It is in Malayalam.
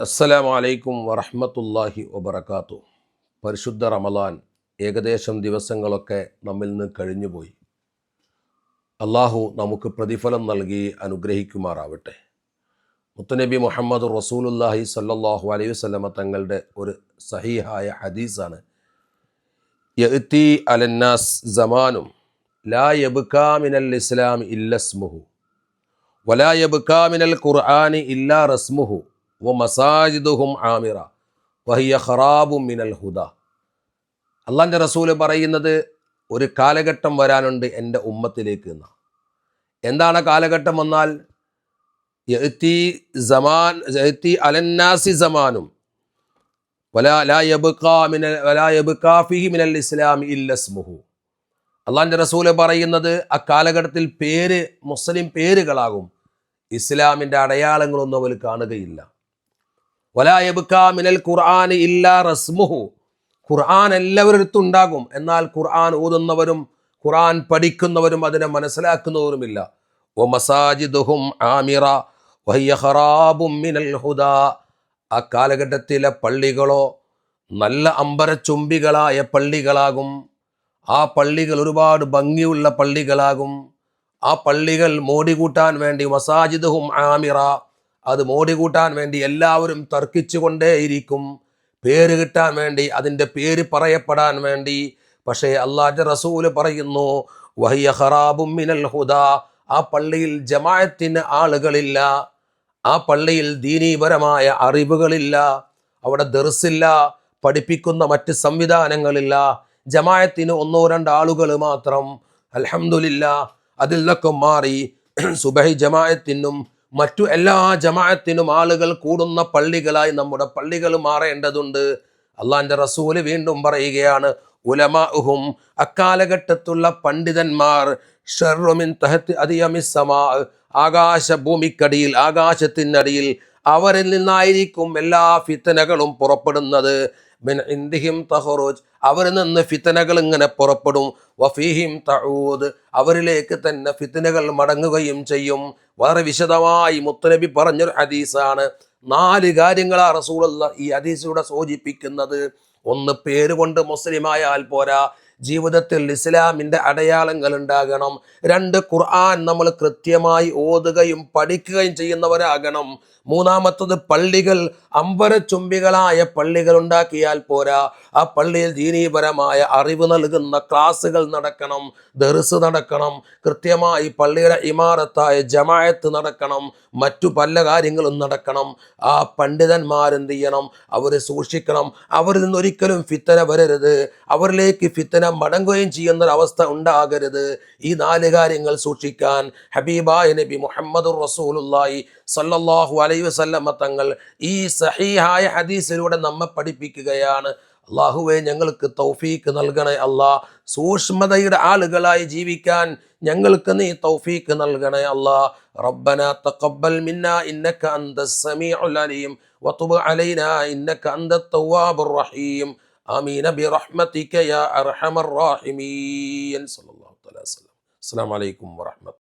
അസ്സലാമു അലൈക്കും വറഹ്മത്തുള്ളാഹി വബറകാതുഹു. പരിശുദ്ധ റമളാൻ ഏകദേശം ദിവസങ്ങളൊക്കെ നമ്മിൽ നിന്ന് കഴിഞ്ഞുപോയി. അള്ളാഹു നമുക്ക് പ്രതിഫലം നൽകി അനുഗ്രഹിക്കുമാറാവട്ടെ. മുത്തുനബി മുഹമ്മദ് റസൂലുള്ളാഹി സ്വല്ലല്ലാഹു അലൈഹി വസല്ലമ തങ്ങളുടെ ഒരു സഹീഹായ ഹദീസാണ്, യഅ്തി അലന്നാസ് സമാനും ലാ യബ്കാ മിനൽ ഇസ്ലാം ഇല്ല ഇസ്മുഹു വലാ യബ്കാ മിനൽ ഖുർആനി ഇല്ലാ റസ്മുഹു വമസാജിദുഹും ആമിറ വഹിയ ഖറാബും മിനൽ ഹുദ. അള്ളാൻ്റെ റസൂല് പറയുന്നത്, ഒരു കാലഘട്ടം വരാനുണ്ട് എൻ്റെ ഉമ്മത്തിലേക്ക് എന്ന്. എന്താണ് കാലഘട്ടം എന്നാൽ, യഅ്തി അലന്നാസി സമാനും ലാ യബ്കാ ഫീഹി മിനൽ ഇസ്ലാം ഇല്ല ഇസ്മുഹു. അള്ളാൻ്റെ റസൂല് പറയുന്നത്, ആ കാലഘട്ടത്തിൽ മുസ്ലിം പേരുകളാകും, ഇസ്ലാമിൻ്റെ അടയാളങ്ങളൊന്നും അവർ കാണുകയില്ല. വലാ യബ്കാ മിനൽ ഖുർആനി ഇല്ലാ റസ്മുഹു. ഖുർആൻ എല്ലാവരുടെ ഉണ്ടാകും, എന്നാൽ ഖുർആൻ ഓതുന്നവരും ഖുർആൻ പഠിക്കുന്നവരും അതിനെ മനസ്സിലാക്കുന്നവരുമില്ല. വമസാജിദുഹും ആമിറ വഹിയ ഖറാബും മിനൽ ഹുദാ. ആ കാലഘട്ടത്തിലെ പള്ളികളോ നല്ല അമ്പരച്ചുംബികളായ പള്ളികളാകും. ആ പള്ളികൾ ഒരുപാട് ഭംഗിയുള്ള പള്ളികളാകും. ആ പള്ളികൾ മോടികൂട്ടാൻ വേണ്ടി മസാജിദുഹും ആമിറ, അത് മോടികൂട്ടാൻ വേണ്ടി എല്ലാവരും തർക്കിച്ചു കൊണ്ടേയിരിക്കും, പേര് കിട്ടാൻ വേണ്ടി, അതിൻ്റെ പേര് പറയപ്പെടാൻ വേണ്ടി. പക്ഷേ അല്ലാഹുവിൻ്റെ റസൂല് പറയുന്നു, വഹിയ ഖറാബും മിനൽ ഹുദാ. ആ പള്ളിയിൽ ജമാഅത്തിന് ആളുകളില്ല, ആ പള്ളിയിൽ ദീനീപരമായ അറിവുകളില്ല, അവിടെ ദർസില്ല, പഠിപ്പിക്കുന്ന മറ്റ് സംവിധാനങ്ങളില്ല, ജമാഅത്തിന് 1-2 ആളുകൾ മാത്രം. അൽഹംദുലില്ലാ, അതിൽ നിന്നൊക്കെ മാറി സുബഹി ജമാഅത്തിനും മറ്റു എല്ലാ ജമാഅത്തിനും ആളുകൾ കൂടുന്ന പള്ളികളായി നമ്മുടെ പള്ളികൾ മാറേണ്ടതുണ്ട്. അള്ളാന്റെ റസൂല് വീണ്ടും പറയുകയാണ്, ഉലമാഉഹും, അക്കാലഘട്ടത്തുള്ള പണ്ഡിതന്മാർ, ശർറു മിൻ തഹതി അദിയമിസ് സമാ, ഭൂമിക്കടിയിൽ ആകാശത്തിനടിയിൽ അവരിൽ നിന്നായിരിക്കും എല്ലാ ഫിത്നകളും പുറപ്പെടുന്നത്. മിൻ ഇൻദിഹിം തഖറുജ്, അവരിൽ നിന്ന് ഫിത്നകൾ ഇങ്ങനെ പുറപ്പെടും. വഫീഹിം തഊദ്, അവരിലേക്ക് തന്നെ ഫിത്നകൾ മടങ്ങുകയും ചെയ്യും. വളരെ വിശദമായി മുത്തുനബി പറഞ്ഞൊരു ഹദീസാണ്. 4 കാര്യങ്ങളാ റസൂലുള്ള ഈ ഹദീസിലൂടെ സൂചിപ്പിക്കുന്നത്. 1, പേരുകൊണ്ട് മുസ്ലിമായാൽ പോരാ, ജീവിതത്തിൽ ഇസ്ലാമിൻ്റെ അടയാളങ്ങൾ ഉണ്ടാകണം. 2, ഖുർആൻ നമ്മൾ കൃത്യമായി ഓതുകയും പഠിക്കുകയും ചെയ്യുന്നവരാകണം. 3, പള്ളികൾ അമ്പരച്ചുംബികളായ പള്ളികൾ ഉണ്ടാക്കിയാൽ പോരാ, ആ പള്ളിയിൽ ദീനീപരമായ അറിവ് നൽകുന്ന ക്ലാസ്സുകൾ നടക്കണം, ദർസ് നടക്കണം, കൃത്യമായി പള്ളിയുടെ ഇമാറത്തായ ജമാഅത്ത് നടക്കണം, മറ്റു പല കാര്യങ്ങളും നടക്കണം. ആ പണ്ഡിതന്മാരെന്ത് ചെയ്യണം? അവർ സൂക്ഷിക്കണം. അവരിൽ നിന്നൊരിക്കലും ഫിത്തന വരരുത്, അവരിലേക്ക് ഫിത്തന മടങ്ങുകയും ചെയ്യുന്നൊരവസ്ഥ ഉണ്ടാകരുത്. ഈ 4 കാര്യങ്ങൾ സൂക്ഷിക്കാൻ ഹബീബായ നബി മുഹമ്മദുർ റസൂലുള്ളാഹി സല്ലല്ലാഹു അലൈഹി വസല്ലമ തങ്ങൾ ഈ സഹീഹായ ഹദീസിലൂടെ നമ്മെ പഠിപ്പിക്കുകയാണ്. അല്ലാഹുവേ, ഞങ്ങൾക്ക് തൗഫീക്ക് നൽകണേ അല്ലാ. സൂക്ഷ്മതയുടെ ആളുകളായി ജീവിക്കാൻ ഞങ്ങൾക്ക് നീ തൗഫീക്ക് നൽകണേ അല്ലാ. റബ്ബനാ തഖബ്ബൽ മിന്നാ ഇന്നക അന്തസ് സമീഉൽ അലീം വതുബ് അലൈനാ ഇന്നക അന്തത് തവ്വാബുർ റഹീം. ആമീൻ ബിറഹ്മതിക യാ അർഹമർ റഹീമീൻ. സല്ലല്ലാഹു അലൈഹി വസല്ലം. അസ്സലാമു അലൈക്കും വറഹ്മത്തുള്ളാഹി.